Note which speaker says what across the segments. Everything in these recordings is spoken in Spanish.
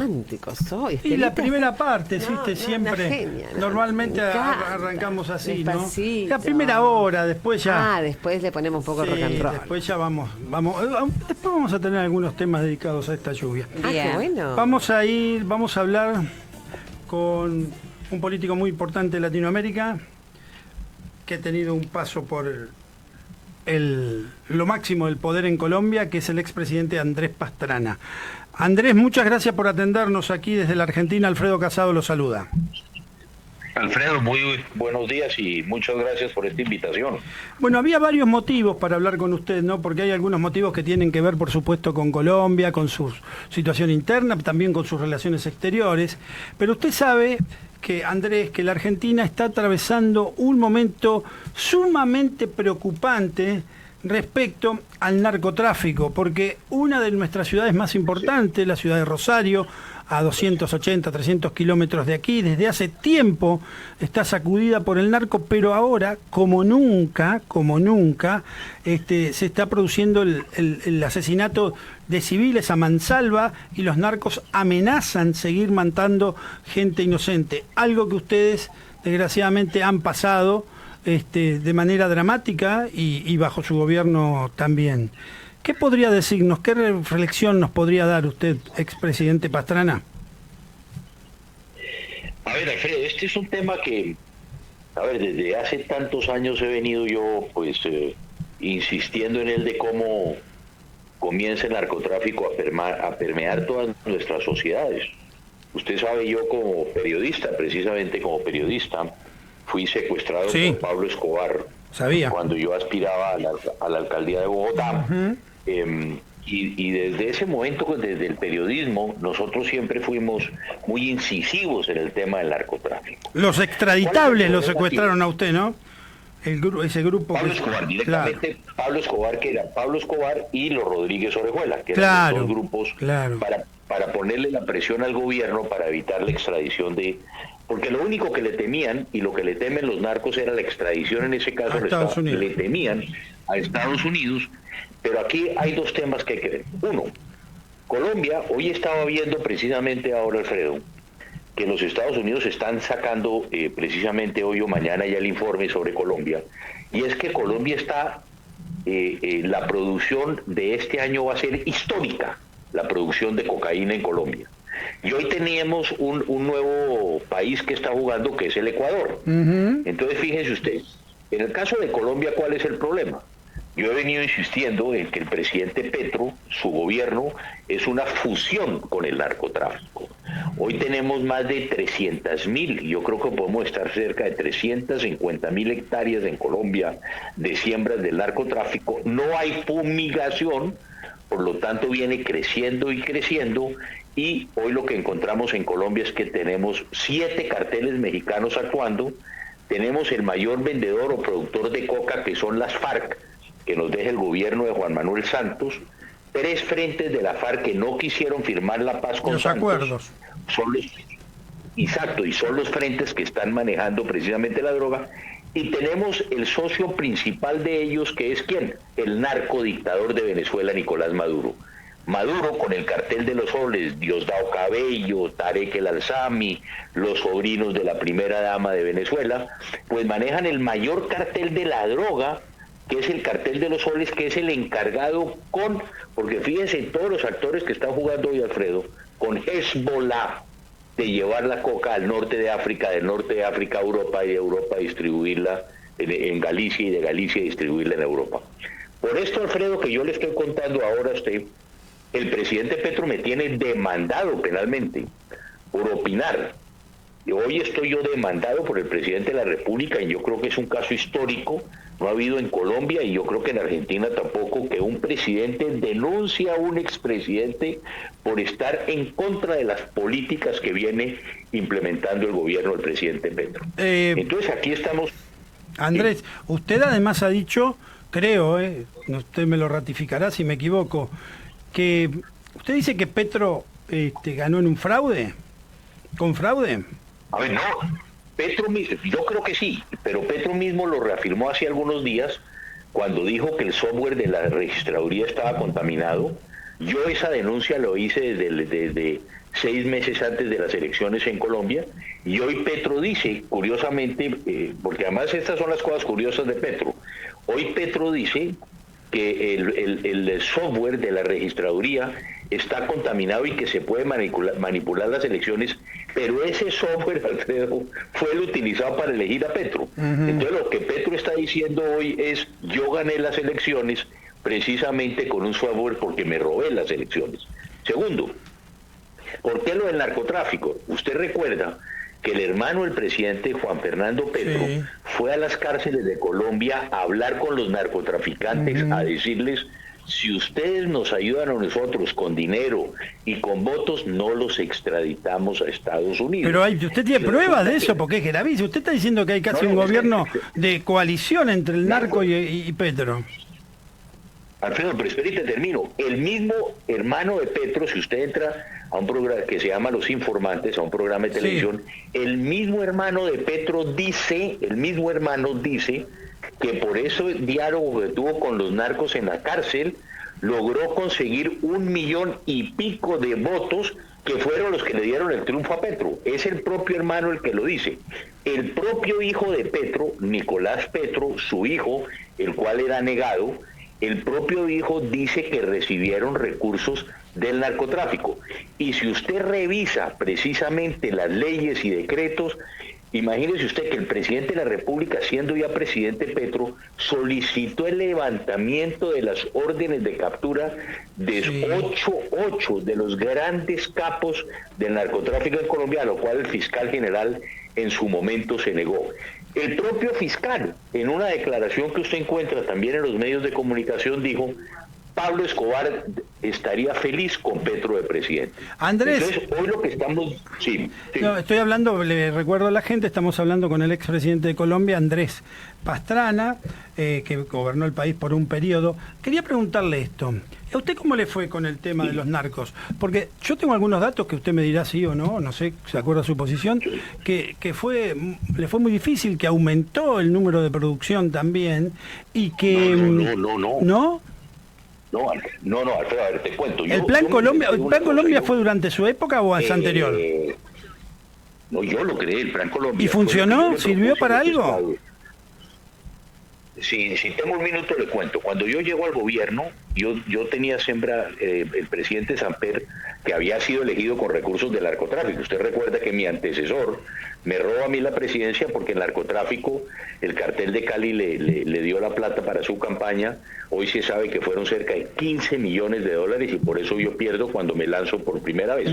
Speaker 1: Románticos hoy.
Speaker 2: Y la
Speaker 1: Estelita.
Speaker 2: primera parte,
Speaker 1: No,
Speaker 2: ¿viste?
Speaker 1: no,
Speaker 2: Siempre,
Speaker 1: una genia, no,
Speaker 2: normalmente
Speaker 1: me encanta.
Speaker 2: arrancamos así, ¿no?
Speaker 1: Despacito.
Speaker 2: La primera hora, después ya...
Speaker 1: Ah, después le ponemos un poco
Speaker 2: sí,
Speaker 1: rock and roll.
Speaker 2: después ya vamos, después vamos a tener algunos temas dedicados a esta lluvia.
Speaker 1: Ah, qué
Speaker 3: Bien.
Speaker 1: bueno.
Speaker 2: Vamos a hablar con un político muy importante de Latinoamérica, que ha tenido un paso por lo máximo del poder en Colombia, que es el expresidente Andrés Pastrana. Andrés, muchas gracias por atendernos aquí desde la Argentina. Alfredo Casado lo saluda.
Speaker 4: Alfredo, muy buenos días y muchas gracias por esta invitación.
Speaker 2: Bueno, había varios motivos para hablar con usted, ¿no? Porque hay algunos motivos que tienen que ver, por supuesto, con Colombia, con su situación interna, también con sus relaciones exteriores. Pero usted sabe que, Andrés, que la Argentina está atravesando un momento sumamente preocupante respecto al narcotráfico, porque una de nuestras ciudades más importantes, la ciudad de Rosario, a 280, 300 kilómetros de aquí, desde hace tiempo está sacudida por el narco, pero ahora, como nunca, se está produciendo el asesinato de civiles a mansalva y los narcos amenazan seguir matando gente inocente, algo que ustedes desgraciadamente han pasado de manera dramática y bajo su gobierno también. ¿Qué podría decirnos? ¿Qué reflexión nos podría dar usted, expresidente Pastrana?
Speaker 4: A ver, Alfredo, este es un tema que, desde hace tantos años he venido yo, insistiendo en él de cómo comienza el narcotráfico a permear todas nuestras sociedades. Usted sabe, yo como periodista, precisamente como periodista, fui secuestrado por Pablo Escobar.
Speaker 2: Sabía.
Speaker 4: Cuando yo aspiraba a la alcaldía de Bogotá. Y desde ese momento, desde el periodismo, nosotros siempre fuimos muy incisivos en el tema del narcotráfico.
Speaker 2: Los extraditables lo secuestraron a usted, ¿no? Ese grupo.
Speaker 4: Pablo Escobar, directamente,
Speaker 2: claro.
Speaker 4: Pablo Escobar, que era Pablo Escobar y los Rodríguez Orejuela, que eran los dos grupos, para ponerle la presión al gobierno para evitar la extradición de... Porque lo único que le temían, y lo que le temen los narcos, era la extradición, en ese caso le temían a Estados Unidos. Pero aquí hay dos temas que hay que ver. Uno, Colombia, hoy estaba viendo precisamente ahora, Alfredo, que los Estados Unidos están sacando precisamente hoy o mañana ya el informe sobre Colombia, y es que Colombia está, la producción de este año va a ser histórica, la producción de cocaína en Colombia. Y hoy teníamos un nuevo país que está jugando, que es el Ecuador. Entonces, fíjense ustedes, en el caso de Colombia, ¿cuál es el problema? Yo he venido insistiendo en que el presidente Petro, su gobierno, es una fusión con el narcotráfico. Hoy tenemos más de 300.000, yo creo que podemos estar cerca de 350.000 hectáreas en Colombia de siembras del narcotráfico. No hay fumigación, por lo tanto viene creciendo y creciendo, y hoy lo que encontramos en Colombia es que tenemos 7 carteles mexicanos actuando, tenemos el mayor vendedor o productor de coca, que son las FARC, que nos deja el gobierno de Juan Manuel Santos, 3 frentes de la FARC que no quisieron firmar la paz con
Speaker 2: los
Speaker 4: Santos.
Speaker 2: Acuerdos.
Speaker 4: Y son los frentes que están manejando precisamente la droga. Y tenemos el socio principal de ellos, que es ¿quién? El narcodictador de Venezuela, Nicolás Maduro. Maduro, con el cartel de los soles, Diosdado Cabello, Tarek El Alzami, los sobrinos de la primera dama de Venezuela, pues manejan el mayor cartel de la droga, que es el cartel de los soles, que es el encargado porque fíjense en todos los actores que están jugando hoy, Alfredo, con Hezbollah, de llevar la coca al norte de África, del norte de África a Europa, y de Europa distribuirla en Galicia, y de Galicia distribuirla en Europa. Por esto, Alfredo, que yo le estoy contando ahora a usted, el presidente Petro me tiene demandado penalmente por opinar. Y hoy estoy yo demandado por el presidente de la República, y yo creo que es un caso histórico. No ha habido en Colombia, y yo creo que en Argentina tampoco, que un presidente denuncia a un expresidente por estar en contra de las políticas que viene implementando el gobierno del presidente Petro. Entonces aquí estamos...
Speaker 2: Andrés, usted además ha dicho, creo, usted me lo ratificará si me equivoco, que usted dice que Petro ganó en un fraude, con fraude.
Speaker 4: A ver, no, yo creo que sí, pero Petro mismo lo reafirmó hace algunos días cuando dijo que el software de la registraduría estaba contaminado. Yo esa denuncia lo hice 6 meses antes de las elecciones en Colombia, y hoy Petro dice, curiosamente, porque además estas son las cosas curiosas de Petro, hoy Petro dice que el software de la registraduría está contaminado y que se puede manipular las elecciones, pero ese software, Alfredo, fue el utilizado para elegir a Petro. Entonces lo que Petro está diciendo hoy es, yo gané las elecciones precisamente con un software porque me robé las elecciones. Segundo, ¿por qué lo del narcotráfico? Usted recuerda que el hermano del presidente, Juan Fernando Petro, fue a las cárceles de Colombia a hablar con los narcotraficantes, a decirles, si ustedes nos ayudan a nosotros con dinero y con votos, no los extraditamos a Estados Unidos.
Speaker 2: Pero usted tiene pruebas de eso, porque es gravísimo. Usted está diciendo que hay casi un gobierno de coalición entre el narco y Petro.
Speaker 4: Alfredo, pero espérate, termino. El mismo hermano de Petro, si usted entra a un programa que se llama Los Informantes, a un programa de televisión, el mismo hermano de Petro dice, que por ese diálogo que tuvo con los narcos en la cárcel, logró conseguir 1,5 millones de votos que fueron los que le dieron el triunfo a Petro. Es el propio hermano el que lo dice. El propio hijo de Petro, Nicolás Petro, su hijo, el cual era negado, el propio hijo dice que recibieron recursos del narcotráfico. Y si usted revisa precisamente las leyes y decretos, imagínese usted que el presidente de la República, siendo ya presidente Petro, solicitó el levantamiento de las órdenes de captura de 8 de los grandes capos del narcotráfico en Colombia, a lo cual el fiscal general en su momento se negó. El propio fiscal, en una declaración que usted encuentra también en los medios de comunicación, dijo, Pablo Escobar estaría feliz con Petro de presidente.
Speaker 2: Andrés,
Speaker 4: entonces, hoy lo que estamos... Sí.
Speaker 2: No, estoy hablando, le recuerdo a la gente, estamos hablando con el expresidente de Colombia, Andrés Pastrana, que gobernó el país por un periodo. Quería preguntarle esto. ¿A usted cómo le fue con el tema de los narcos? Porque yo tengo algunos datos que usted me dirá sí o no, no sé, se acuerda su posición, que le fue muy difícil, que aumentó el número de producción también, y que... ¿No?
Speaker 4: No, Alfredo, a ver, te cuento.
Speaker 2: ¿El Plan Colombia fue durante su época o es anterior?
Speaker 4: No, yo lo creé, el Plan Colombia.
Speaker 2: ¿Y funcionó? ¿Sirvió para algo?
Speaker 4: Si tengo un minuto le cuento. Cuando yo llego al gobierno, yo tenía el presidente Samper, que había sido elegido con recursos del narcotráfico. Usted recuerda que mi antecesor me robó a mí la presidencia porque el narcotráfico, el cartel de Cali le dio la plata para su campaña. Hoy se sabe que fueron cerca de 15 millones de dólares y por eso yo pierdo cuando me lanzo por primera vez.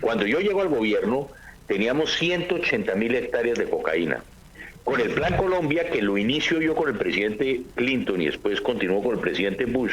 Speaker 4: Cuando yo llego al gobierno, teníamos 180.000 hectáreas de cocaína. Con el Plan Colombia, que lo inicio yo con el presidente Clinton y después continuó con el presidente Bush,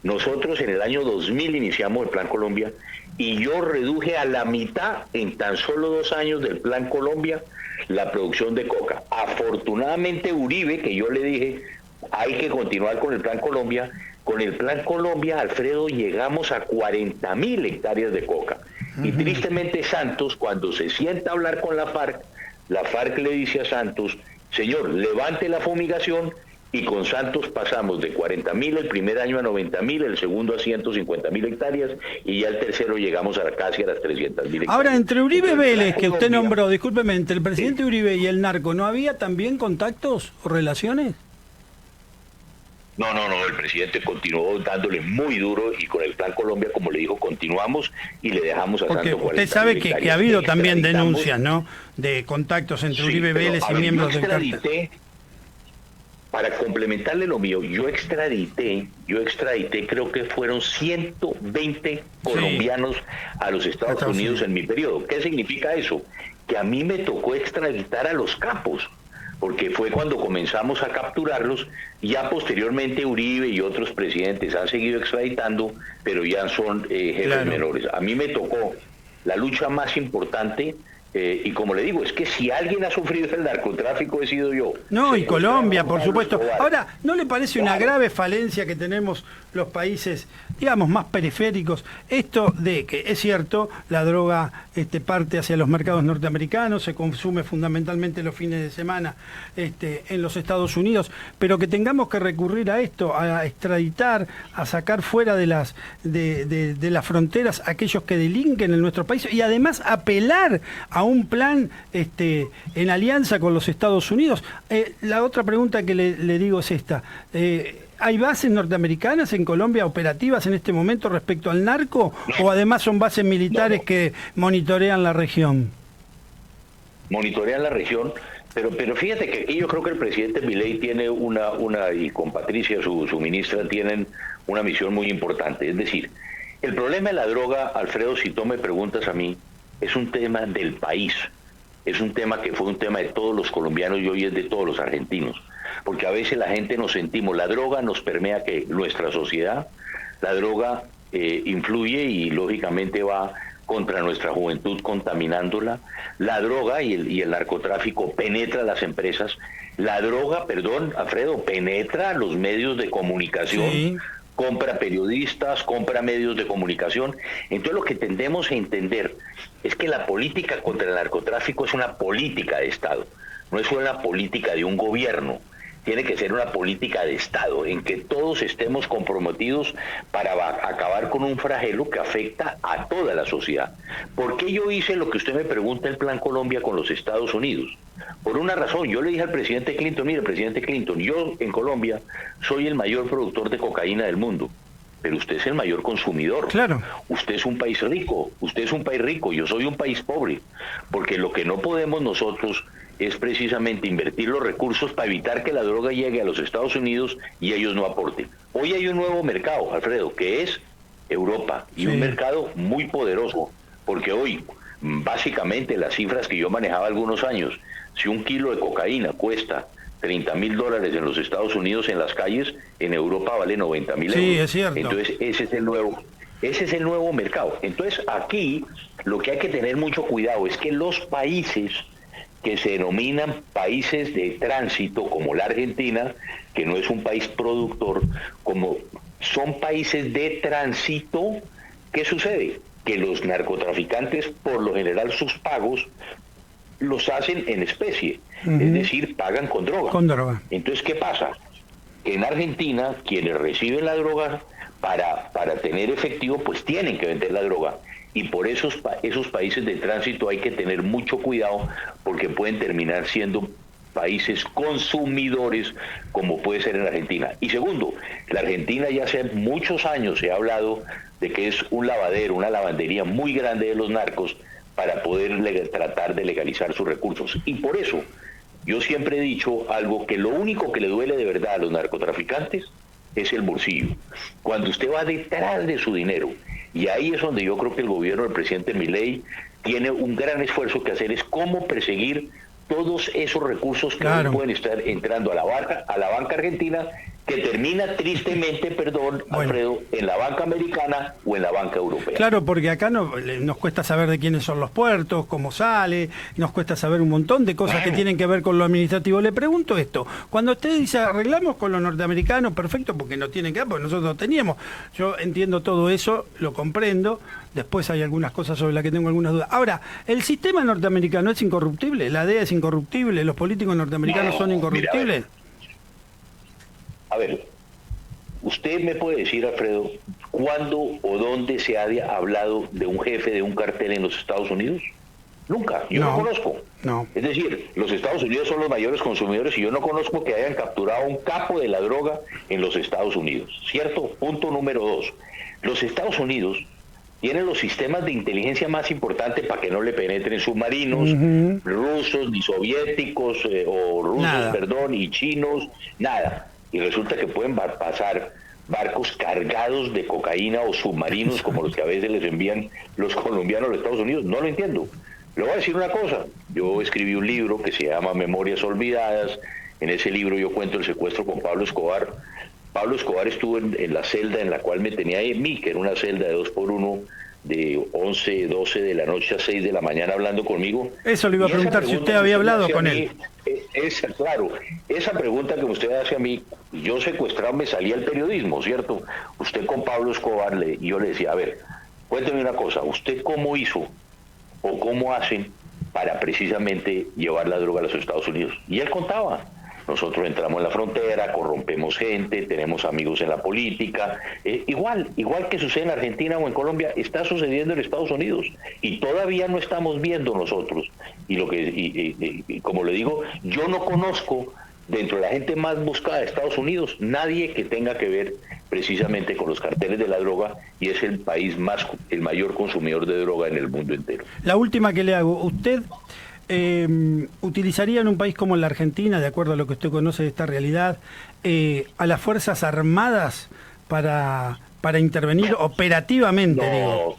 Speaker 4: nosotros en el año 2000 iniciamos el Plan Colombia y yo reduje a la mitad en tan solo 2 años del Plan Colombia la producción de coca. Afortunadamente Uribe, que yo le dije, hay que continuar con el Plan Colombia, con el Plan Colombia, Alfredo, llegamos a 40.000 hectáreas de coca. Y tristemente Santos, cuando se sienta a hablar con la FARC le dice a Santos, señor, levante la fumigación, y con Santos pasamos de 40.000 el primer año a 90.000, el segundo a 150.000 hectáreas, y ya el tercero llegamos casi a las 300.000 hectáreas.
Speaker 2: Ahora, entre Uribe Vélez, que usted nombró, discúlpeme, entre el presidente Uribe y el narco, ¿no había también contactos o relaciones?
Speaker 4: No, el presidente continuó dándole muy duro y con el Plan Colombia, como le dijo, continuamos y le dejamos a
Speaker 2: Porque
Speaker 4: Santos 40.000
Speaker 2: usted sabe que ha habido también
Speaker 4: extraditamos
Speaker 2: denuncias, ¿no?, de contactos entre Uribe Vélez y miembros del cartel.
Speaker 4: Para complementarle lo mío, yo extradité, creo que fueron 120 colombianos a los Estados Unidos en mi periodo. ¿Qué significa eso? Que a mí me tocó extraditar a los capos, porque fue cuando comenzamos a capturarlos. Ya posteriormente Uribe y otros presidentes han seguido extraditando, pero ya son jefes menores. A mí me tocó la lucha más importante, Y como le digo, es que si alguien ha sufrido el narcotráfico he sido yo.
Speaker 2: No, y Colombia, por
Speaker 4: Pablo
Speaker 2: supuesto.
Speaker 4: Escobar.
Speaker 2: Ahora, ¿no le parece una grave falencia que tenemos los países, digamos, más periféricos? Esto de que, es cierto, la droga parte hacia los mercados norteamericanos, se consume fundamentalmente los fines de semana en los Estados Unidos, pero que tengamos que recurrir a esto, a extraditar, a sacar fuera de las fronteras a aquellos que delinquen en nuestro país y además apelar a un plan en alianza con los Estados Unidos. La otra pregunta que le digo es esta. ¿Hay bases norteamericanas en Colombia operativas en este momento respecto al narco? ¿O además son bases militares que monitorean la región?
Speaker 4: Monitorean la región, pero fíjate que aquí yo creo que el presidente Milei tiene y con Patricia, su ministra, tienen una misión muy importante. Es decir, el problema de la droga, Alfredo, si tú me preguntas a mí, es un tema del país. Es un tema que fue un tema de todos los colombianos y hoy es de todos los argentinos. Porque a veces la gente nos sentimos, la droga nos permea que nuestra sociedad, la droga influye y lógicamente va contra nuestra juventud contaminándola. La droga y el narcotráfico penetra las empresas. La droga, perdón, Alfredo, penetra los medios de comunicación. Sí. Compra periodistas, compra medios de comunicación. Entonces lo que tendemos a entender es que la política contra el narcotráfico es una política de Estado, no es una política de un gobierno. Tiene que ser una política de Estado en que todos estemos comprometidos para acabar con un flagelo que afecta a toda la sociedad. ¿Por qué yo hice lo que usted me pregunta, el Plan Colombia con los Estados Unidos? Por una razón, yo le dije al presidente Clinton, mire, presidente Clinton, yo en Colombia soy el mayor productor de cocaína del mundo, pero usted es el mayor consumidor.
Speaker 2: Claro.
Speaker 4: Usted es un país rico, yo soy un país pobre, porque lo que no podemos nosotros es precisamente invertir los recursos para evitar que la droga llegue a los Estados Unidos y ellos no aporten. Hoy hay un nuevo mercado, Alfredo, que es Europa, y un mercado muy poderoso, porque hoy, básicamente, las cifras que yo manejaba algunos años, si un kilo de cocaína cuesta $30.000 en los Estados Unidos en las calles, en Europa vale 90.000 euros.
Speaker 2: Sí, es cierto.
Speaker 4: Entonces, ese es el nuevo mercado. Entonces, aquí lo que hay que tener mucho cuidado es que los países que se denominan países de tránsito, como la Argentina, que no es un país productor, como son países de tránsito, ¿qué sucede? Que los narcotraficantes, por lo general, sus pagos los hacen en especie, es decir, pagan con droga.
Speaker 2: Con droga.
Speaker 4: Entonces, ¿qué pasa? Que en Argentina, quienes reciben la droga, para tener efectivo, pues tienen que vender la droga. Y por esos países de tránsito hay que tener mucho cuidado porque pueden terminar siendo países consumidores como puede ser en Argentina. Y segundo, la Argentina ya hace muchos años se ha hablado de que es un lavadero, una lavandería muy grande de los narcos para poder tratar de legalizar sus recursos. Y por eso yo siempre he dicho algo, que lo único que le duele de verdad a los narcotraficantes es el bolsillo. Cuando usted va detrás de su dinero, y ahí es donde yo creo que el gobierno del presidente Milei tiene un gran esfuerzo que hacer, es cómo perseguir todos esos recursos que hoy pueden estar entrando a la banca argentina, que termina tristemente, perdón, Alfredo, en la banca americana o en la banca europea.
Speaker 2: Claro, porque acá nos cuesta saber de quiénes son los puertos, cómo sale, nos cuesta saber un montón de cosas que tienen que ver con lo administrativo. Le pregunto esto, cuando usted dice arreglamos con los norteamericanos, perfecto, porque no tienen que ver, porque nosotros teníamos. Yo entiendo todo eso, lo comprendo, después hay algunas cosas sobre las que tengo algunas dudas. Ahora, ¿el sistema norteamericano es incorruptible? ¿La DEA es incorruptible? ¿Los políticos norteamericanos son incorruptibles?
Speaker 4: Mira, a ver, usted me puede decir, Alfredo, ¿cuándo o dónde se ha hablado de un jefe de un cartel en los Estados Unidos? Nunca, yo no conozco.
Speaker 2: No.
Speaker 4: Es decir, los Estados Unidos son los mayores consumidores y yo no conozco que hayan capturado un capo de la droga en los Estados Unidos, ¿cierto? Punto número 2. Los Estados Unidos tienen los sistemas de inteligencia más importantes para que no le penetren submarinos, rusos, ni soviéticos, y chinos, nada. Y resulta que pueden pasar barcos cargados de cocaína o submarinos como los que a veces les envían los colombianos a los Estados Unidos. No lo entiendo. Le voy a decir una cosa. Yo escribí un libro que se llama Memorias Olvidadas. En ese libro yo cuento el secuestro con Pablo Escobar. Pablo Escobar estuvo en la celda en la cual me tenía a mí, que era una celda de 2x1, de 11, 12 de la noche a 6 de la mañana hablando conmigo.
Speaker 2: Eso le iba a preguntar si usted había hablado con él.
Speaker 4: Claro, esa pregunta que usted hace a mí, yo secuestrado me salía al periodismo, ¿cierto? Usted con Pablo Escobar, yo le decía, a ver, cuénteme una cosa, ¿usted cómo hizo o cómo hacen para precisamente llevar la droga a los Estados Unidos? Y él contaba. Nosotros entramos en la frontera, corrompemos gente, tenemos amigos en la política. Igual que sucede en Argentina o en Colombia, está sucediendo en Estados Unidos. Y todavía no estamos viendo nosotros. Y como le digo, yo no conozco dentro de la gente más buscada de Estados Unidos nadie que tenga que ver precisamente con los carteles de la droga, y es el país el mayor consumidor de droga en el mundo entero.
Speaker 2: La última que le hago, usted... ¿utilizaría en un país como la Argentina, de acuerdo a lo que usted conoce de esta realidad, a las Fuerzas Armadas para intervenir operativamente?
Speaker 4: No.
Speaker 2: Digo.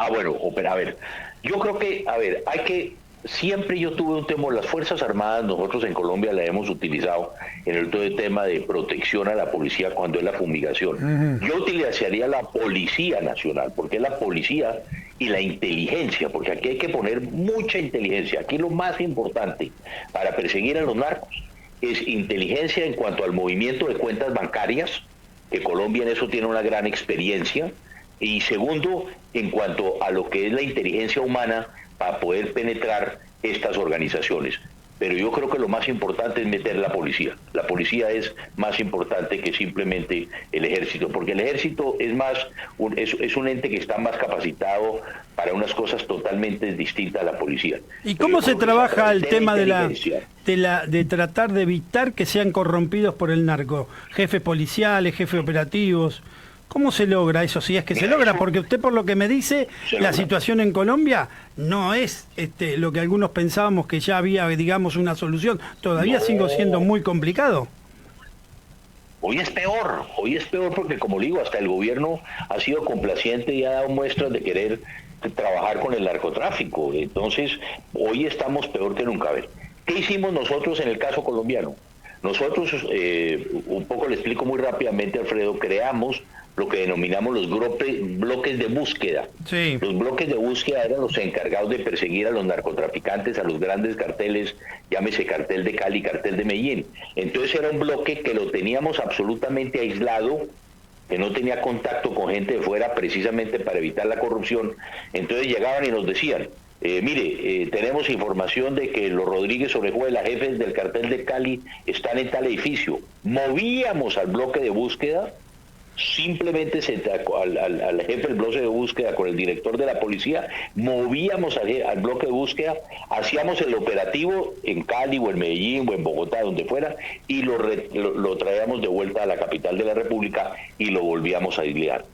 Speaker 4: Bueno, a ver, yo creo que, siempre yo tuve un temor. Las Fuerzas Armadas, nosotros en Colombia la hemos utilizado en el todo el tema de protección a la policía cuando es la fumigación. Yo utilizaría la Policía Nacional, porque es la policía y la inteligencia, porque aquí hay que poner mucha inteligencia. Aquí lo más importante para perseguir a los narcos es inteligencia en cuanto al movimiento de cuentas bancarias, que Colombia en eso tiene una gran experiencia, y segundo, en cuanto a lo que es la inteligencia humana para poder penetrar estas organizaciones. Pero yo creo que lo más importante es meter la policía. La policía es más importante que simplemente el ejército, porque el ejército es un ente que está más capacitado para unas cosas totalmente distintas a la policía.
Speaker 2: ¿Y cómo se trabaja el tema de tratar de evitar que sean corrompidos por el narco? Jefes policiales, jefes operativos... ¿Cómo se logra eso? Si es que se logra, porque usted por lo que me dice, la situación en Colombia no es lo que algunos pensábamos que ya había, digamos, una solución. Todavía sigue siendo muy complicado.
Speaker 4: Hoy es peor porque, como digo, hasta el gobierno ha sido complaciente y ha dado muestras de querer trabajar con el narcotráfico. Entonces, hoy estamos peor que nunca. A ver, ¿qué hicimos nosotros en el caso colombiano? Nosotros, un poco le explico muy rápidamente, Alfredo, creamos lo que denominamos los bloques de búsqueda.
Speaker 2: Sí.
Speaker 4: Los bloques de búsqueda eran los encargados de perseguir a los narcotraficantes, a los grandes carteles, llámese cartel de Cali, cartel de Medellín. Entonces era un bloque que lo teníamos absolutamente aislado, que no tenía contacto con gente de fuera, precisamente para evitar la corrupción. Entonces llegaban y nos decían, tenemos información de que los Rodríguez Orejuela, jefes del cartel de Cali, están en tal edificio. Movíamos al bloque de búsqueda, simplemente al jefe del bloque de búsqueda con el director de la policía, movíamos al bloque de búsqueda, hacíamos el operativo en Cali o en Medellín o en Bogotá, donde fuera, y lo traíamos de vuelta a la capital de la República y lo volvíamos a aislar.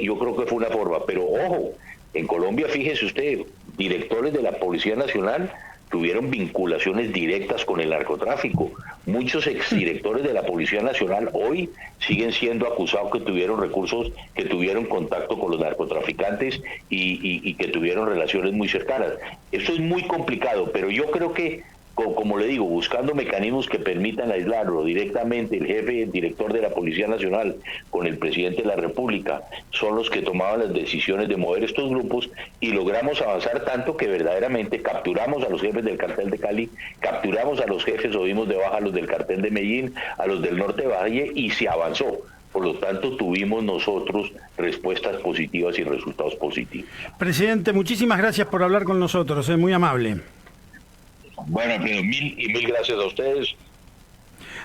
Speaker 4: Yo creo que fue una forma, pero ojo, en Colombia, fíjese usted, directores de la Policía Nacional tuvieron vinculaciones directas con el narcotráfico. Muchos exdirectores de la Policía Nacional hoy siguen siendo acusados que tuvieron recursos, que tuvieron contacto con los narcotraficantes y que tuvieron relaciones muy cercanas. Eso es muy complicado, pero yo creo que, como le digo, buscando mecanismos que permitan aislarlo directamente, el director de la Policía Nacional con el presidente de la República son los que tomaban las decisiones de mover estos grupos, y logramos avanzar tanto que verdaderamente capturamos a los jefes del cartel de Cali, capturamos a los jefes o dimos de baja a los del cartel de Medellín, a los del Norte de Valle, y se avanzó. Por lo tanto, tuvimos nosotros respuestas positivas y resultados positivos.
Speaker 2: Presidente, muchísimas gracias por hablar con nosotros, muy amable.
Speaker 4: Bueno, mil gracias a ustedes.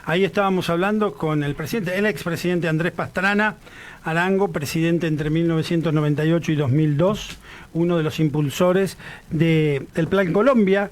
Speaker 2: Ahí estábamos hablando con el expresidente Andrés Pastrana Arango, presidente entre 1998 y 2002, uno de los impulsores del Plan Colombia.